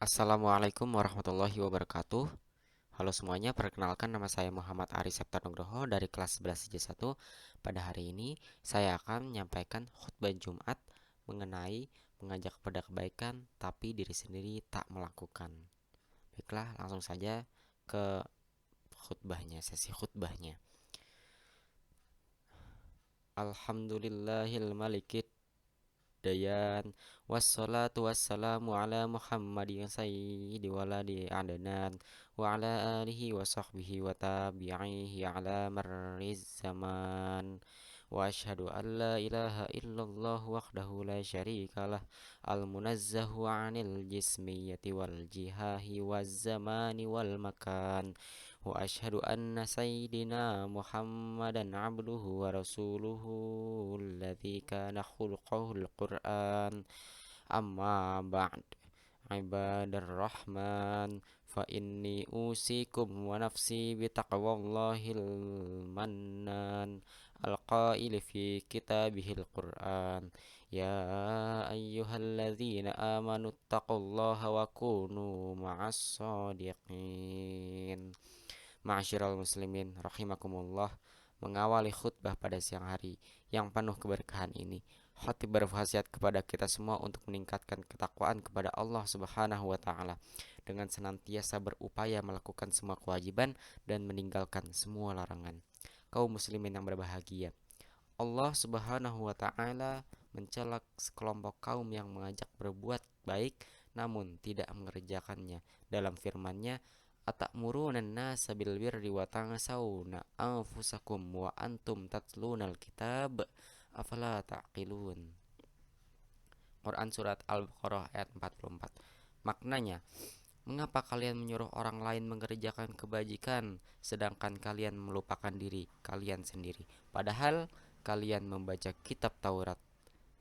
Assalamualaikum warahmatullahi wabarakatuh. Halo semuanya, perkenalkan nama saya Muhammad Aris Septa Nugroho dari kelas 11 IJ1. Pada hari ini, saya akan menyampaikan khutbah Jumat mengenai mengajak kepada kebaikan, tapi diri sendiri tak melakukan. Baiklah, langsung saja ke khutbahnya, sesi khutbahnya. Alhamdulillahil malikid Dayan wassalatu wassalamu ala Muhammadin sayyidi waladi adnan wa ala alihi wa sahbihi wa tabi'ihi ala marriz zaman wa ashhadu an la ilaha illallah wahdahu la syarikalah al munazzahu anil jismiyati wal jihahi waz zamani wal makan wa ashhadu anna sayyidina Muhammadan abduhu wa rasuluhu alladzi kana khuluquhul Qur'an amma ba'd ibadar rahman fa inni usikum wa nafsi bi taqwallahil mannan al-qail fi kitabihil Qur'an ya ayyuhalladzina amanu taqullaha wa kunu ma'as shadiqin. Ma'asyiral muslimin rahimakumullah, mengawali khutbah pada siang hari yang penuh keberkahan ini, khatib berwasiat kepada kita semua untuk meningkatkan ketakwaan kepada Allah Subhanahu wa taala dengan senantiasa berupaya melakukan semua kewajiban dan meninggalkan semua larangan. Kaum muslimin yang berbahagia, Allah Subhanahu wa taala mencela sekelompok kaum yang mengajak berbuat baik namun tidak mengerjakannya dalam firman-Nya, atamuruna an-nasa bil birri wa tansawna anfusakum wa antum tatlunal kitab afala taqilun. Quran surat Al-Baqarah ayat 44. Maknanya, mengapa kalian menyuruh orang lain mengerjakan kebajikan sedangkan kalian melupakan diri kalian sendiri? Padahal kalian membaca kitab Taurat,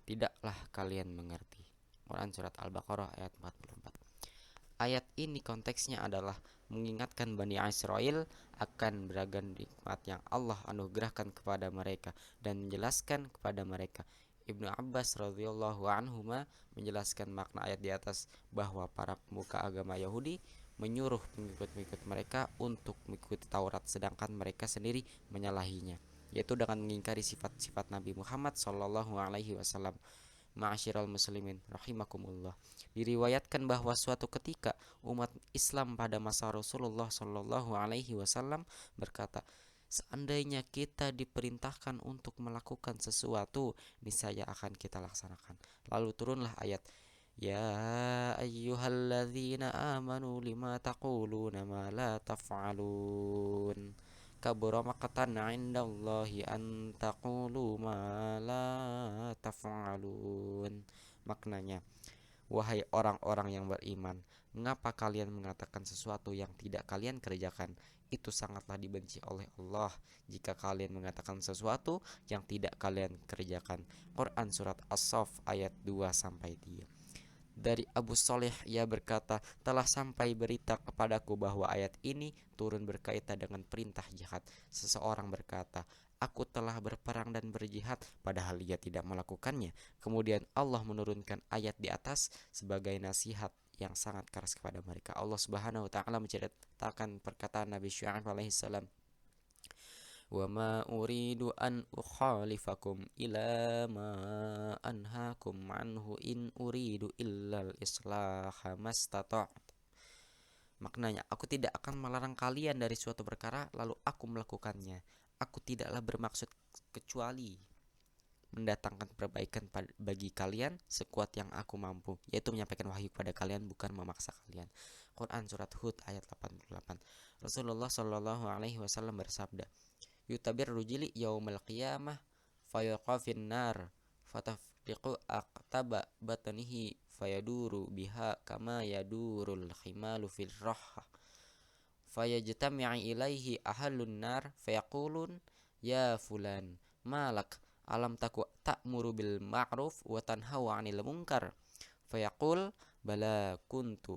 tidaklah kalian mengerti. Quran surat Al-Baqarah ayat 44. Ayat ini konteksnya adalah mengingatkan Bani Israel akan beragam nikmat yang Allah anugerahkan kepada mereka dan menjelaskan kepada mereka. Ibnu Abbas radhiyallahu anhuma menjelaskan makna ayat di atas bahwa para pemuka agama Yahudi menyuruh pengikut-pengikut mereka untuk mengikuti Taurat sedangkan mereka sendiri menyalahinya, yaitu dengan mengingkari sifat-sifat Nabi Muhammad sallallahu alaihi wasallam. Ma'asyiral muslimin rahimakumullah. Diriwayatkan bahwa suatu ketika umat Islam pada masa Rasulullah Shallallahu alaihi wasallam berkata, seandainya kita diperintahkan untuk melakukan sesuatu, niscaya akan kita laksanakan. Lalu turunlah ayat, ya ayyuhalladzina amanu lima taquluna ma la taf'alun. Kabura maqtan 'indallahi an taqulu ma la taf'alun. Maknanya, wahai orang-orang yang beriman, mengapa kalian mengatakan sesuatu yang tidak kalian kerjakan? Itu sangatlah dibenci oleh Allah jika kalian mengatakan sesuatu yang tidak kalian kerjakan. Quran surat As-Saff ayat 2 sampai 3. Dari Abu Soleh ia berkata, telah sampai berita kepadaku bahwa ayat ini turun berkaitan dengan perintah jihad. Seseorang berkata, aku telah berperang dan berjihad padahal ia tidak melakukannya. Kemudian Allah menurunkan ayat di atas sebagai nasihat yang sangat keras kepada mereka. Allah Subhanahu wa taala menceritakan perkataan Nabi Syuaib alaihi salam, wa ma uridu an ukhalifakum ila ma anhaakum anhu in uridu illal islaha mastata'tu. Maknanya, aku tidak akan melarang kalian dari suatu perkara lalu aku melakukannya. Aku tidaklah bermaksud kecuali mendatangkan perbaikan bagi kalian sekuat yang aku mampu, yaitu menyampaikan wahyu kepada kalian, bukan memaksa kalian. Quran surat Hud ayat 88. Rasulullah Shallallahu alaihi wasallam bersabda, yutabir rujili yaumal qiyamah fayulqa finnar fatafriqu aqtaba batnihi fayaduru biha kama yadurul khimalu fil rahha fayajtami'u ilaihi ahlun nar fayaqulun ya fulan malak alam taku ta'muru bil ma'ruf wa tanhaw 'anil munkar fayaqul bala kuntu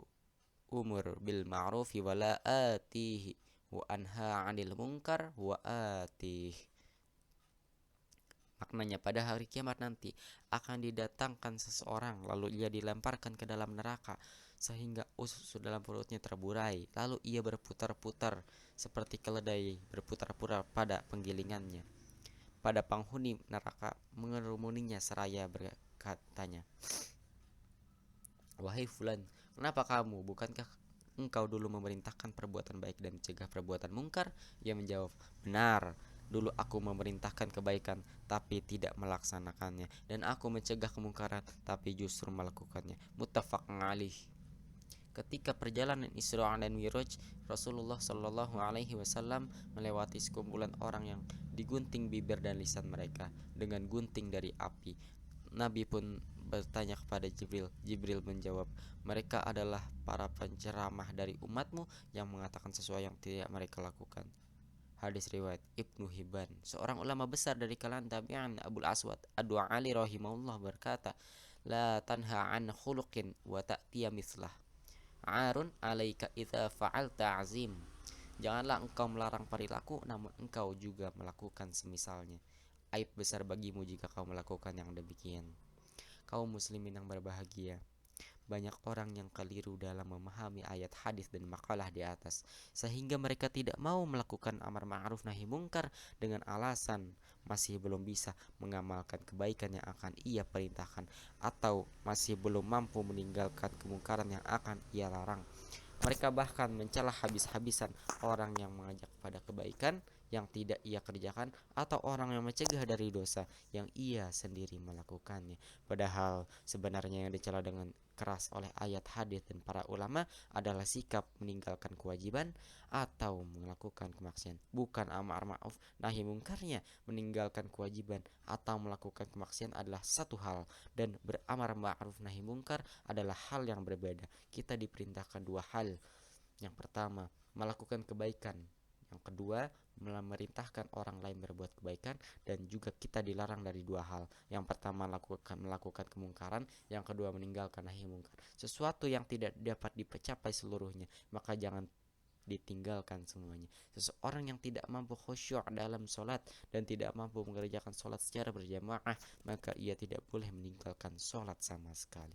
umur bil ma'rufi wala atihi wa anha 'anil munkar wa atih. Maknanya pada hari kiamat nanti akan didatangkan seseorang, lalu ia dilemparkan ke dalam neraka sehingga usus dalam perutnya terburai, lalu ia berputar-putar seperti keledai berputar-putar pada penggilingannya. Pada penghuni neraka mengerumuninya seraya berkatanya, "Wahai fulan, kenapa kamu? Bukankah engkau dulu memerintahkan perbuatan baik dan mencegah perbuatan mungkar?" Ia menjawab, "Benar, dulu aku memerintahkan kebaikan tapi tidak melaksanakannya, dan aku mencegah kemungkaran tapi justru melakukannya." Muttafaq alaih. Ketika perjalanan Isra dan Miraj, Rasulullah Shallallahu Alaihi Wasallam melewati sekumpulan orang yang digunting bibir dan lisan mereka dengan gunting dari api. Nabi pun bertanya kepada Jibril. Jibril menjawab, "Mereka adalah para penceramah dari umatmu yang mengatakan sesuatu yang tidak mereka lakukan." Hadis riwayat Ibnu Hibban. Seorang ulama besar dari kalangan tabi'in, Abul Aswad Ad-Du'ali rahimahullah berkata, "La tanha an khuluqin wa ta'tiya mislah. Arun alaika idza fa'alta azim." Janganlah engkau melarang perilaku, namun engkau juga melakukan semisalnya. Aib besar bagimu jika kau melakukan yang demikian. Kaum muslimin yang berbahagia, banyak orang yang keliru dalam memahami ayat hadis dan makalah di atas, sehingga mereka tidak mau melakukan amar ma'ruf nahi mungkar dengan alasan masih belum bisa mengamalkan kebaikan yang akan ia perintahkan, atau masih belum mampu meninggalkan kemungkaran yang akan ia larang. Mereka bahkan mencela habis-habisan orang yang mengajak pada kebaikan yang tidak ia kerjakan, atau orang yang mencegah dari dosa yang ia sendiri melakukannya. Padahal sebenarnya yang dicela dengan keras oleh ayat hadis dan para ulama adalah sikap meninggalkan kewajiban atau melakukan kemaksiatan, bukan amar ma'ruf nahi mungkarnya. Meninggalkan kewajiban atau melakukan kemaksiatan adalah satu hal, dan beramar ma'ruf nahi mungkar adalah hal yang berbeda. Kita diperintahkan dua hal. Yang pertama, melakukan kebaikan. Yang kedua, memerintahkan orang lain berbuat kebaikan, dan juga kita dilarang dari dua hal. Yang pertama, melakukan kemungkaran, yang kedua meninggalkan nahi mungkar. Sesuatu yang tidak dapat dicapai seluruhnya, maka jangan ditinggalkan semuanya. Seseorang yang tidak mampu khusyuk dalam sholat dan tidak mampu mengerjakan sholat secara berjamaah, maka ia tidak boleh meninggalkan sholat sama sekali.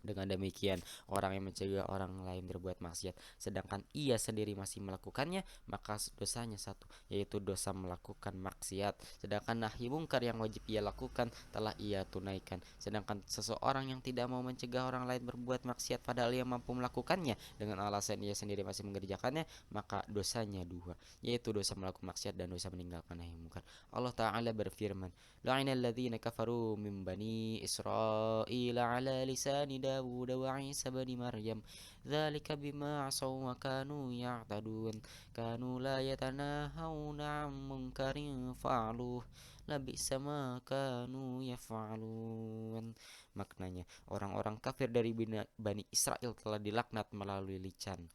Dengan demikian, orang yang mencegah orang lain berbuat maksiat sedangkan ia sendiri masih melakukannya, maka dosanya satu, yaitu dosa melakukan maksiat. Sedangkan nahi mungkar yang wajib ia lakukan telah ia tunaikan. Sedangkan seseorang yang tidak mau mencegah orang lain berbuat maksiat padahal ia mampu melakukannya dengan alasan ia sendiri masih mengerjakannya, maka dosanya dua, yaitu dosa melakukan maksiat dan dosa meninggalkan nahi mungkar. Allah Ta'ala berfirman, "La'inal ladzina kafaru min bani Israil ala lisani Dawud wa Isa bani Maryam, dzalika bima asaw wa kanu ya'tadun, kanu la yatanahawna 'an munkarin fa'aluh, labisa ma kanu yaf'alun." Maknanya, orang-orang kafir dari Bani Israel telah dilaknat melalui lisan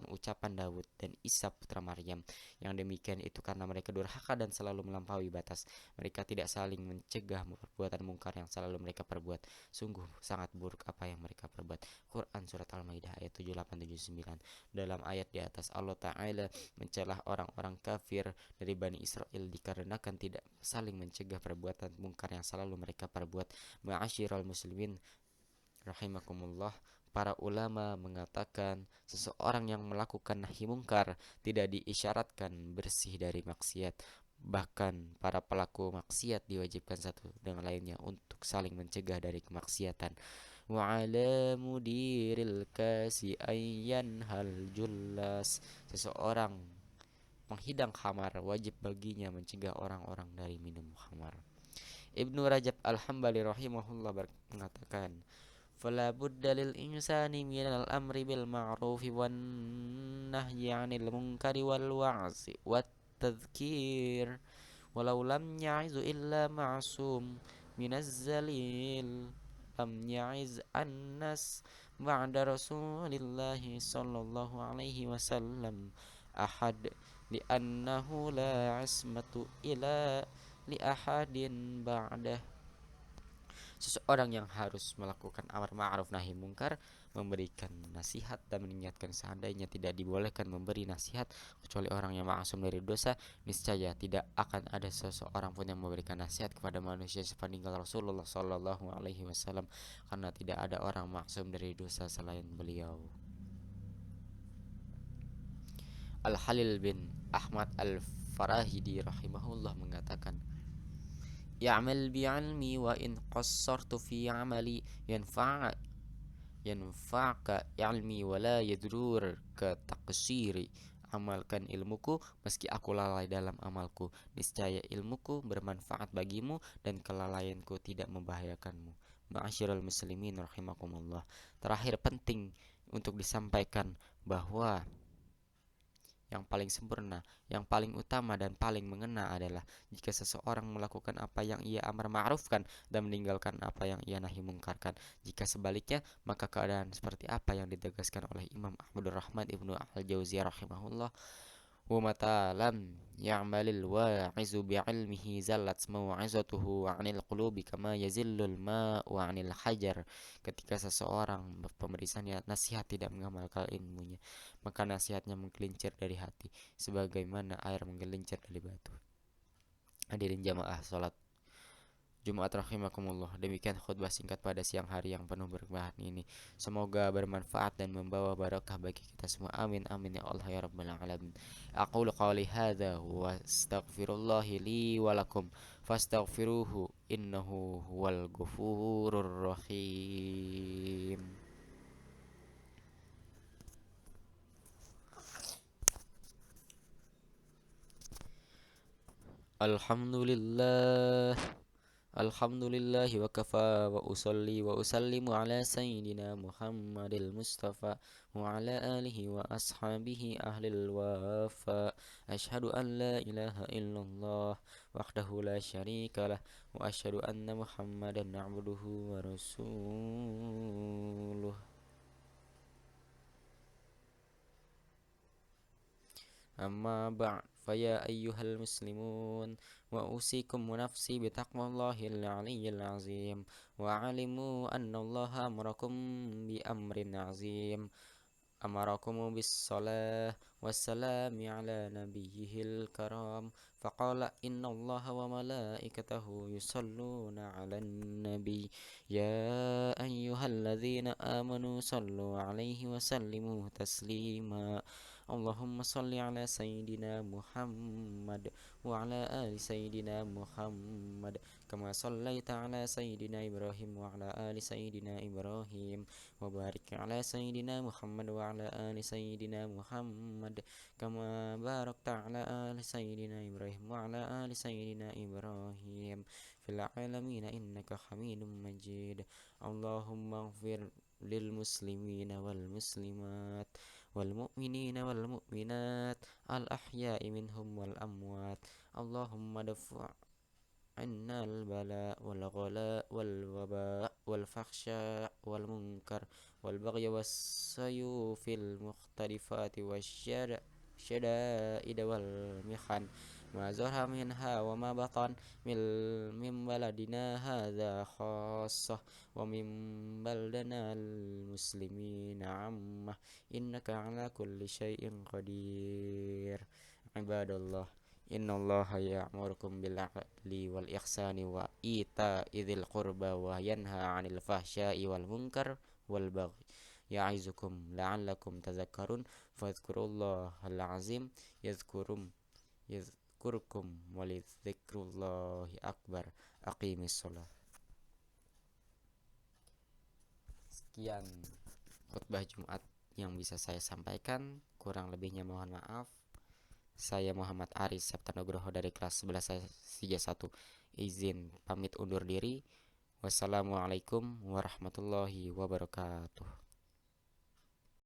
ucapan Daud dan Isa putra Maryam. Yang demikian itu karena mereka durhaka dan selalu melampaui batas. Mereka tidak saling mencegah perbuatan mungkar yang selalu mereka perbuat. Sungguh sangat buruk apa yang mereka perbuat. Quran Surat Al-Maidah ayat 78-79. Dalam ayat di atas, Allah Ta'ala mencelah orang-orang kafir dari Bani Israel dikarenakan tidak saling mencegah perbuatan mungkar yang selalu mereka perbuat. Ma'asyiral muslimin rahimakumullah, para ulama mengatakan seseorang yang melakukan nahi mungkar tidak diisyaratkan bersih dari maksiat. Bahkan para pelaku maksiat diwajibkan satu dengan lainnya untuk saling mencegah dari kemaksiatan. Wa ala mudiril kasi ayyan hal jullas. Seseorang penghidang khamar wajib baginya mencegah orang-orang dari minum khamar. Ibnu Rajab Al-Hambali rahimahullah mengatakan, "Fala budda lil insani minal amri bil ma'rufi wan nahyi 'anil munkari wal wa'zi wat tadhkir, walau lam ya'izu illa ma'sum minaz zalil, lam ya'iz annas ba'da Rasulillahi sallallahu alaihi wasallam ahad, li'annahu la ismatu ila li ahadin ba'dah." Seseorang yang harus melakukan amar ma'ruf nahi mungkar, memberikan nasihat dan mengingatkan seandainya tidak dibolehkan memberi nasihat kecuali orang yang maksum dari dosa, niscaya tidak akan ada seseorang pun yang memberikan nasihat kepada manusia sepeninggal Rasulullah Shallallahu Alaihi Wasallam, karena tidak ada orang maksum dari dosa selain beliau. Al-Halil bin Ahmad Al-Farahidi rahimahullah mengatakan, "Ya'mal bi'ilmi wa in qassartu fi 'amali yanfa'ka ilmi wa la yadurruka taqsiri." Amalkan ilmuku meski aku lalai dalam amalku, niscaya ilmuku bermanfaat bagimu dan kelalaianku tidak membahayakanmu. Ma'asyiral muslimin rahimakumullah. Terakhir penting untuk disampaikan bahwa yang paling sempurna, yang paling utama dan paling mengena adalah jika seseorang melakukan apa yang ia amar ma'rufkan dan meninggalkan apa yang ia nahi mungkarkan. Jika sebaliknya, maka keadaan seperti apa yang ditegaskan oleh Imam Ahmadur Rahman Ibnu Al-Jauziyah rahimahullah, "Wa mata lam ya'malil wa'izu bi'ilmihi zallat mau'izatuhu 'anil qulubi kama yazillul ma'u 'anil hajar." Ketika seseorang pemberi nasihat tidak mengamalkan ilmunya, maka nasihatnya menggelincir dari hati sebagaimana air menggelincir dari batu. Hadirin jamaah salat Jumat rahimakumullah, demikian khutbah singkat pada siang hari yang penuh berkah ini. Semoga bermanfaat dan membawa barakah bagi kita semua. Amin amin ya Allah ya rabbal alamin. Aqulu qawli hadza wa astaghfirullahi li wa lakum fastaghfiruhu innahu huwal ghafurur rahim. Alhamdulillah. Alhamdulillahi wa kafa wa usalli wa usallimu ala sayyidina Muhammadil Mustafa wa ala alihi wa ashabihi ahlil wafa. Ashhadu an la ilaha illallah wahdahu la syarika lah wa ashhadu anna Muhammadan abduhu wa rasuluh. Amma ba'd, faya ayyuhal muslimun, wa usikum wa nafsi bitaqwallahil aliyyil azim, wa alimu anna allaha amarakum bi amrin azim, amarakum bis salah wassalami ala nabiyyihil karam, faqala inna allaha wa malaikatahu yusalluna ala nabi, ya ayyuhalladzina amanu sallu alaihi wa sallimu taslima. Allahumma salli ala Sayyidina Muhammad wa ala ali Sayyidina Muhammad kama sallaita ala Sayyidina Ibrahim wa ala ali Sayyidina Ibrahim wa barik ala Sayyidina Muhammad wa ala ali Sayyidina Muhammad kama barakta ala ali Sayyidina Ibrahim wa ala ali Sayyidina Ibrahim fil alamin innaka Hamidum Majid. Allahumma ighfir lil muslimina wal muslimat wal mu'minina wal mu'minat al ahya'i minhum wal amwat. Allahumma dafa' anna al bala wal ghala wal waba wal fakhsha wal munkar wal baghy was sayufil mukhtalifati wasyada'id wal mihan ma zahara minha wa ma batan min baladina hadza khassah wa min baldana al muslimina ammah innaka ala kulli syai'in qadir. Ibadallah, innallaha ya'murukum bil 'adli wal ihsani wa ita'idzil qurba wa yanha 'anil fahsya'i wal munkar wal baghi ya'izukum la'allakum tadhakkarun. Fadhkurullahal azim yadhkurkum walidzikrullahi akbar. Aqimis shalah. Sekian khutbah Jumat yang bisa saya sampaikan, kurang lebihnya mohon maaf. Saya Muhammad Aris Sabta Nugroho dari kelas 11 31 izin pamit undur diri. Wassalamualaikum warahmatullahi wabarakatuh.